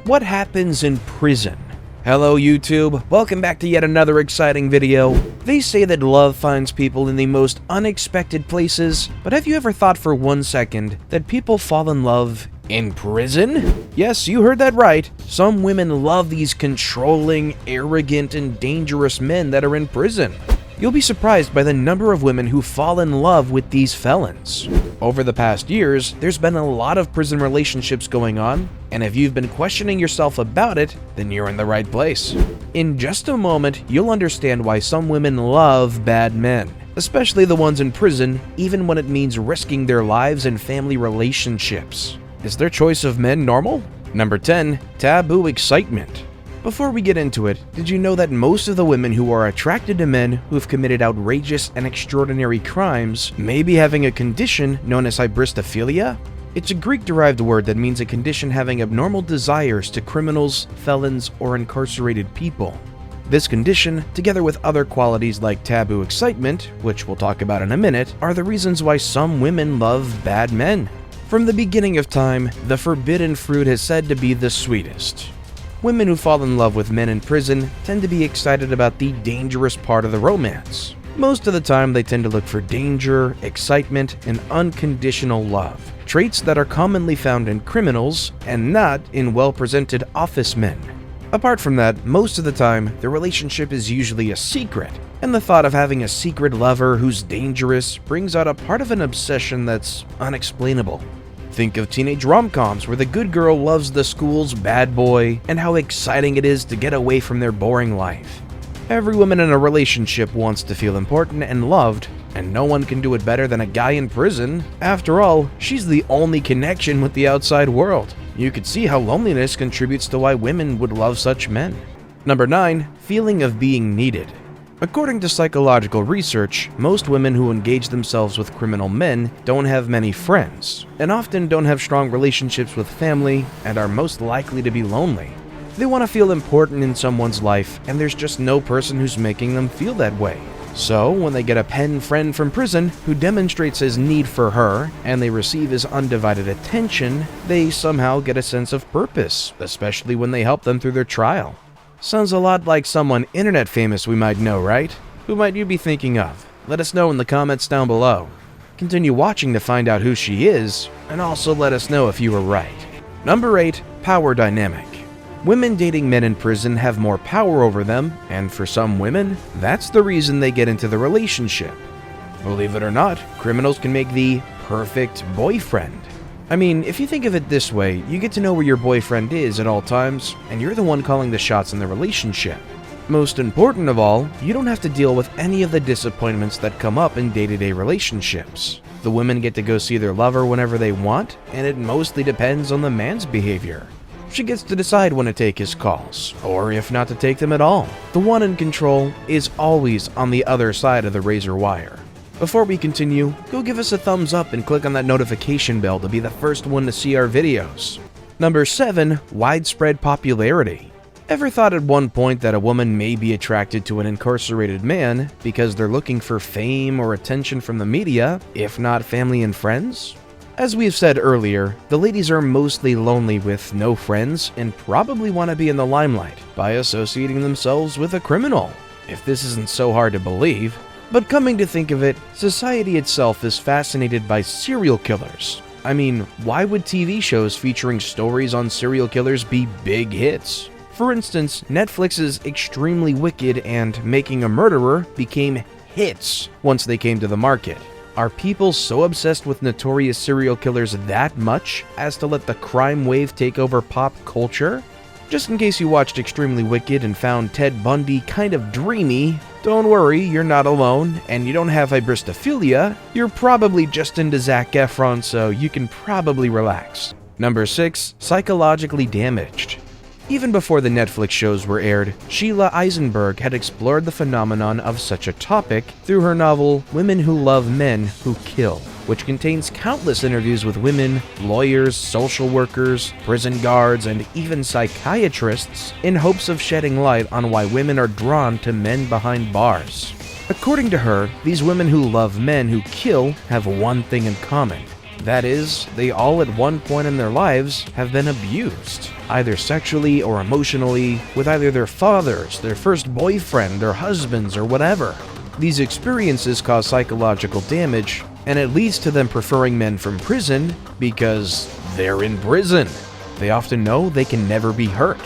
What happens in prison? Hello YouTube, welcome back to yet another exciting video. They say that love finds people in the most unexpected places, but have you ever thought for 1 second that people fall in love in prison? Yes, you heard that right. Some women love these controlling, arrogant, and dangerous men that are in prison. You'll be surprised by the number of women who fall in love with these felons. Over the past years, there's been a lot of prison relationships going on, and if you've been questioning yourself about it, then you're in the right place. In just a moment, you'll understand why some women love bad men, especially the ones in prison, even when it means risking their lives and family relationships. Is their choice of men normal? Number 10. Taboo excitement. Before we get into it, did you know that most of the women who are attracted to men who've committed outrageous and extraordinary crimes may be having a condition known as Hybristophilia? It's a Greek-derived word that means a condition having abnormal desires to criminals, felons, or incarcerated people. This condition, together with other qualities like taboo excitement, which we'll talk about in a minute, are the reasons why some women love bad men. From the beginning of time, the forbidden fruit is said to be the sweetest. Women who fall in love with men in prison tend to be excited about the dangerous part of the romance. Most of the time, they tend to look for danger, excitement, and unconditional love, traits that are commonly found in criminals and not in well-presented office men. Apart from that, most of the time, the relationship is usually a secret, and the thought of having a secret lover who's dangerous brings out a part of an obsession that's unexplainable. Think of teenage rom-coms where the good girl loves the school's bad boy and how exciting it is to get away from their boring life. Every woman in a relationship wants to feel important and loved, and no one can do it better than a guy in prison. After all, she's the only connection with the outside world. You could see how loneliness contributes to why women would love such men. Number 9. Feeling of being needed. According to psychological research, most women who engage themselves with criminal men don't have many friends, and often don't have strong relationships with family, and are most likely to be lonely. They want to feel important in someone's life, and there's just no person who's making them feel that way. So, when they get a pen friend from prison who demonstrates his need for her, and they receive his undivided attention, they somehow get a sense of purpose, especially when they help them through their trial. Sounds a lot like someone internet famous we might know, right? Who might you be thinking of? Let us know in the comments down below. Continue watching to find out who she is, and also let us know if you were right. Number 8. Power dynamic. Women dating men in prison have more power over them, and for some women, that's the reason they get into the relationship. Believe it or not, criminals can make the perfect boyfriend. I mean, if you think of it this way, you get to know where your boyfriend is at all times, and you're the one calling the shots in the relationship. Most important of all, you don't have to deal with any of the disappointments that come up in day-to-day relationships. The women get to go see their lover whenever they want, and it mostly depends on the man's behavior. She gets to decide when to take his calls, or if not to take them at all. The one in control is always on the other side of the razor wire. Before we continue, go give us a thumbs up and click on that notification bell to be the first one to see our videos. Number 7. Widespread popularity. Ever thought at one point that a woman may be attracted to an incarcerated man because they're looking for fame or attention from the media, if not family and friends? As we've said earlier, the ladies are mostly lonely with no friends and probably want to be in the limelight by associating themselves with a criminal. If this isn't so hard to believe. But coming to think of it, society itself is fascinated by serial killers. I mean, why would TV shows featuring stories on serial killers be big hits? For instance, Netflix's Extremely Wicked and Making a Murderer became hits once they came to the market. Are people so obsessed with notorious serial killers that much as to let the crime wave take over pop culture? Just in case you watched Extremely Wicked and found Ted Bundy kind of dreamy, don't worry, you're not alone, and you don't have Hybristophilia. You're probably just into Zac Efron, so you can probably relax. Number 6. Psychologically damaged. Even before the Netflix shows were aired, Sheila Eisenberg had explored the phenomenon of such a topic through her novel Women Who Love Men Who Kill, which contains countless interviews with women, lawyers, social workers, prison guards, and even psychiatrists in hopes of shedding light on why women are drawn to men behind bars. According to her, these women who love men who kill have one thing in common. That is, they all at one point in their lives have been abused. either sexually or emotionally, with either their fathers, their first boyfriend, their husbands, or whatever. These experiences cause psychological damage, and it leads to them preferring men from prison because they're in prison. They often know they can never be hurt.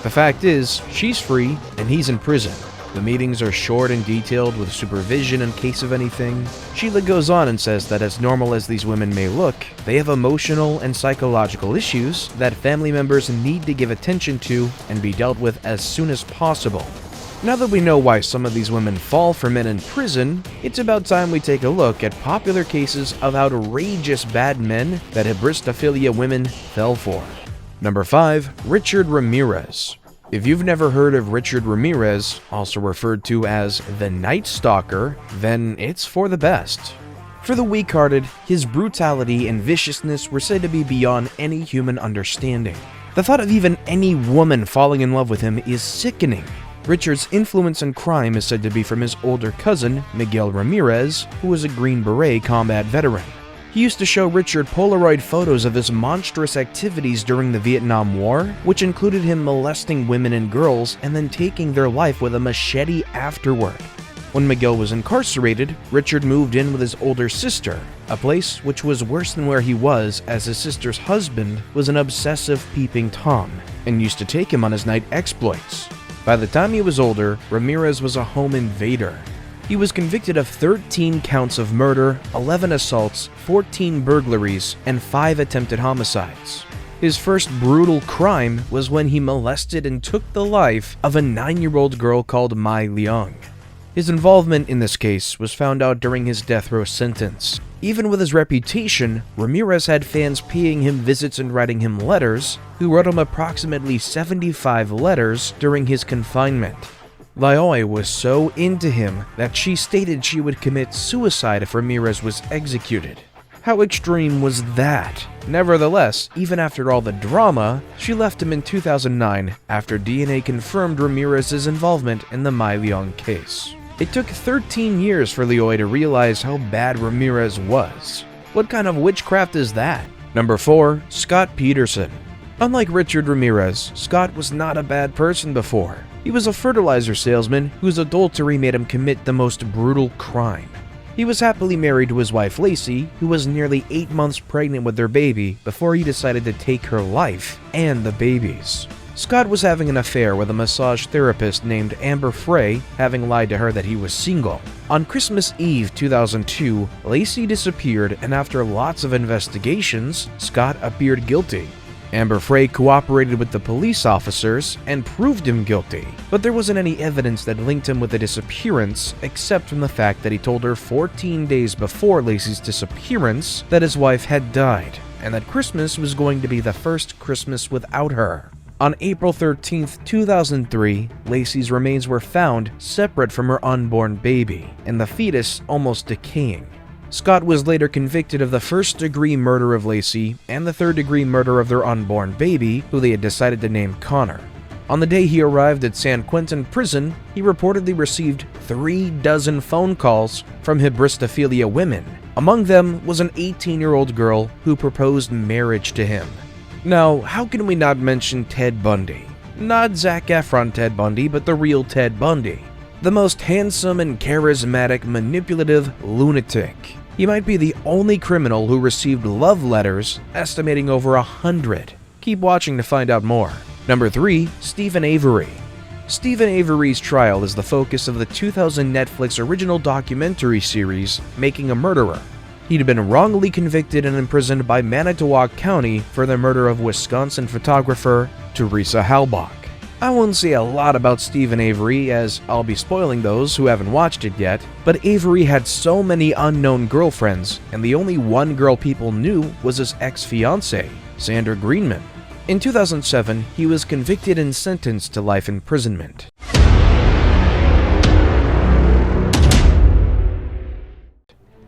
The fact is, she's free and he's in prison. The meetings are short and detailed with supervision in case of anything. Sheila goes on and says that as normal as these women may look, they have emotional and psychological issues that family members need to give attention to and be dealt with as soon as possible. Now that we know why some of these women fall for men in prison, it's about time we take a look at popular cases of outrageous bad men that Hybristophilia women fell for. Number 5. Richard Ramirez. If you've never heard of Richard Ramirez, also referred to as the Night Stalker, then it's for the best. For the weak-hearted, his brutality and viciousness were said to be beyond any human understanding. The thought of even any woman falling in love with him is sickening. Richard's influence in crime is said to be from his older cousin, Miguel Ramirez, who was a Green Beret combat veteran. He used to show Richard Polaroid photos of his monstrous activities during the Vietnam War, which included him molesting women and girls and then taking their life with a machete afterward. When Miguel was incarcerated, Richard moved in with his older sister, a place which was worse than where he was, as his sister's husband was an obsessive peeping Tom and used to take him on his night exploits. By the time he was older, Ramirez was a home invader. He was convicted of 13 counts of murder, 11 assaults, 14 burglaries, and 5 attempted homicides. His first brutal crime was when he molested and took the life of a 9-year-old girl called Mai Leong. His involvement in this case was found out during his death row sentence. Even with his reputation, Ramirez had fans paying him visits and writing him letters, who wrote him approximately 75 letters during his confinement. Laoi was so into him that she stated she would commit suicide if Ramirez was executed. How extreme was that? Nevertheless, even after all the drama, she left him in 2009 after DNA confirmed Ramirez's involvement in the Mai Leong case. It took 13 years for Laoi to realize how bad Ramirez was. What kind of witchcraft is that? Number 4. Scott Peterson. Unlike Richard Ramirez, Scott was not a bad person before. He was a fertilizer salesman whose adultery made him commit the most brutal crime. He was happily married to his wife Lacey, who was nearly 8 months pregnant with their baby before he decided to take her life and the baby's. Scott was having an affair with a massage therapist named Amber Frey, having lied to her that he was single. On Christmas Eve 2002, Lacey disappeared, and after lots of investigations, Scott appeared guilty. Amber Frey cooperated with the police officers and proved him guilty, but there wasn't any evidence that linked him with the disappearance except from the fact that he told her 14 days before Lacey's disappearance that his wife had died, and that Christmas was going to be the first Christmas without her. On April 13, 2003, Lacey's remains were found separate from her unborn baby, and the fetus almost decaying. Scott was later convicted of the first-degree murder of Lacey and the third-degree murder of their unborn baby, who they had decided to name Connor. On the day he arrived at San Quentin prison, he reportedly received 36 phone calls from Hybristophilia women. Among them was an 18-year-old girl who proposed marriage to him. Now, how can we not mention Ted Bundy? Not Zac Efron Ted Bundy, but the real Ted Bundy. The most handsome and charismatic, manipulative lunatic. He might be the only criminal who received love letters, estimating over 100. Keep watching to find out more. Number 3. Steven Avery. Steven Avery's trial is the focus of the 2000 Netflix original documentary series, Making a Murderer. He'd been wrongly convicted and imprisoned by Manitowoc County for the murder of Wisconsin photographer Teresa Halbach. I won't say a lot about Steven Avery, as I'll be spoiling those who haven't watched it yet, but Avery had so many unknown girlfriends, and the only one girl people knew was his ex-fiancée, Sandra Greenman. In 2007, he was convicted and sentenced to life imprisonment.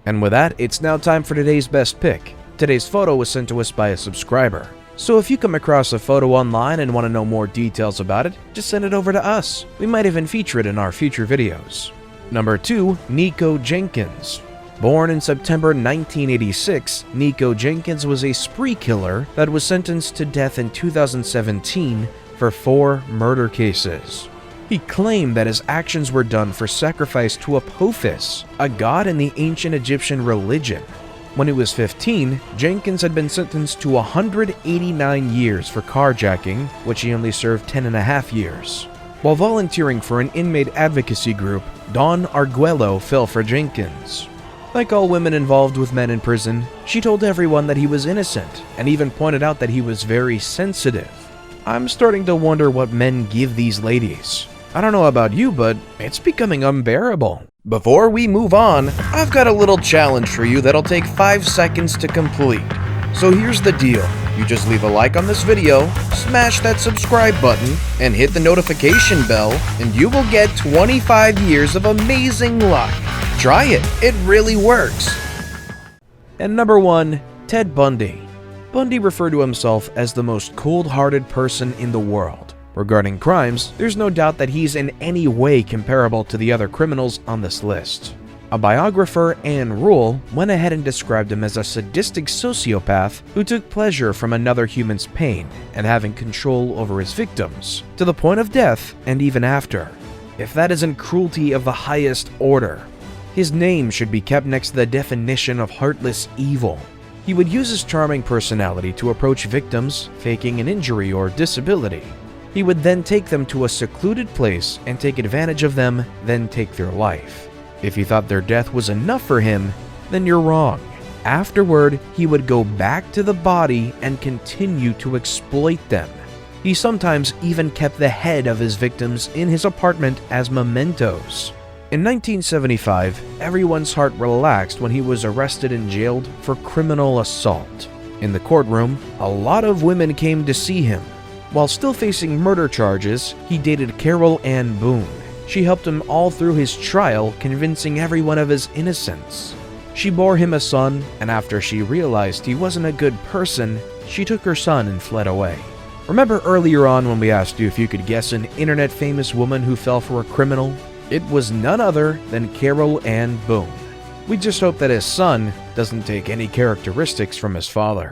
And with that, it's now time for today's best pick. Today's photo was sent to us by a subscriber. So if you come across a photo online and want to know more details about it, just send it over to us. We might even feature it in our future videos. Number 2. NIKKO Jenkins. Born in September 1986, NIKKO Jenkins was a spree killer that was sentenced to death in 2017 for 4 murder cases. He claimed that his actions were done for sacrifice to Apophis, a god in the ancient Egyptian religion. When he was 15, Jenkins had been sentenced to 189 years for carjacking, which he only served 10.5 years. While volunteering for an inmate advocacy group, Dawn Arguello fell for Jenkins. Like all women involved with men in prison, she told everyone that he was innocent, and even pointed out that he was very sensitive. I'm starting to wonder what men give these ladies. I don't know about you, but it's becoming unbearable. Before we move on, I've got a little challenge for you that'll take 5 seconds to complete. So here's the deal. You just leave a like on this video, smash that subscribe button, and hit the notification bell, and you will get 25 years of amazing luck. Try it, it really works. And number 1, Ted Bundy. Bundy referred to himself as the most cold-hearted person in the world. Regarding crimes, there's no doubt that he's in any way comparable to the other criminals on this list. A biographer, Anne Rule, went ahead and described him as a sadistic sociopath who took pleasure from another human's pain and having control over his victims, to the point of death and even after. If that isn't cruelty of the highest order, his name should be kept next to the definition of heartless evil. He would use his charming personality to approach victims, faking an injury or disability. He would then take them to a secluded place and take advantage of them, then take their life. If you thought their death was enough for him, then you're wrong. Afterward, he would go back to the body and continue to exploit them. He sometimes even kept the head of his victims in his apartment as mementos. In 1975, everyone's heart relaxed when he was arrested and jailed for criminal assault. In the courtroom, a lot of women came to see him. While still facing murder charges, he dated Carol Ann Boone. She helped him all through his trial, convincing everyone of his innocence. She bore him a son, and after she realized he wasn't a good person, she took her son and fled away. Remember earlier on when we asked you if you could guess an internet-famous woman who fell for a criminal? It was none other than Carol Ann Boone. We just hope that his son doesn't take any characteristics from his father.